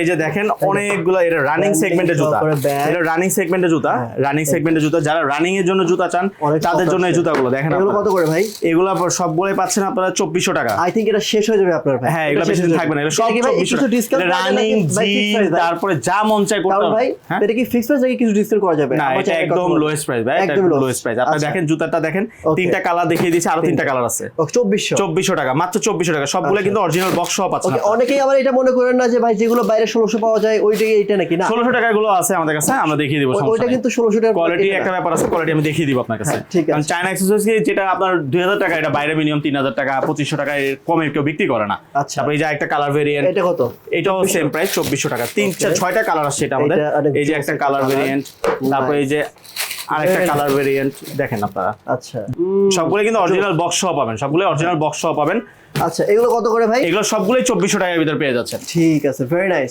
এই যে দেখেন অনেকগুলো এটা রানিং সেগমেন্টের জুতা, এটা রানিং সেগমেন্টের জুতা, রানিং সেগমেন্টের জুতা। যারা রানিং এর জন্য জুতা চান তাদের জন্য এই জুতাগুলো দেখেন। এগুলো কত করে ভাই? এগুলো সবগুলোই পাচ্ছেন আপনারা 2400 টাকা। আই থিংক এটা শেষ হয়ে যাবে আপনার ভাই। হ্যাঁ, এগুলো বেশি দিন থাকবে না, এগুলো সব 2400 টাকা। রানিং জিন, তারপরে যা মন চাই করতে হবে ভাই। এটা কি ফিক্স প্রাইস নাকি কিছু ডিসকাউন্ট করা যাবে? না, এটা একদম লোয়েস্ট প্রাইস ভাই, একদম লোয়েস্ট প্রাইস। আপনি দেখেন জুতাটা দেখেন, তিনটা কালার দেখিয়ে দিয়েছি, আরো তিনটা কালার আছে। 2400 টাকা, মাত্র 2400 টাকা। সবগুলো কিন্তু অরিজিনাল বক্স সহ পাচ্ছেন। অনেকেই আবার এটা মনে করেন না যে ভাই যেগুলো বাইরে 1600 পাওয়া যায় ওইটাই এটা নাকি? না, 1600 টাকা গুলো আছে আমাদের কাছে, আমরা দেখিয়ে দিব। ওইটা কিন্তু 1600 টাকা কোয়ালিটি একটা ব্যাপার আছে, কোয়ালিটি আমি দেখিয়ে দিব আপনার কাছে। কারণ চায়না অ্যাকসেসরিজ যেটা আপনার 2000 টাকা, এটা বাইরে মিনিমাম 3000 টাকা 2500 টাকা এর কমে কেউ বিক্রি করে না। তারপরে এই যে একটা কালার ভেরিয়েন্ট, এটা কত? এটাও সেম প্রাইস 2400 টাকা। 6টা কালার আছে এটা আমাদের। এই যে একটা কালার ভেরিয়েন্ট, তারপরে এই যে আরেকটা কালার ভেরিয়েন্ট দেখেন আপনারা। আচ্ছা, সবগুলো কিন্তু অরিজিনাল বক্স সহ পাবেন, সবগুলো অরিজিনাল বক্স সহ পাবেন। আচ্ছা, এগুলো কত করে ভাই? এগুলো সবগুলোই 2400 টাকার ভিতর পেয়ে যাচ্ছেন। ঠিক আছে, ভেরি নাইস।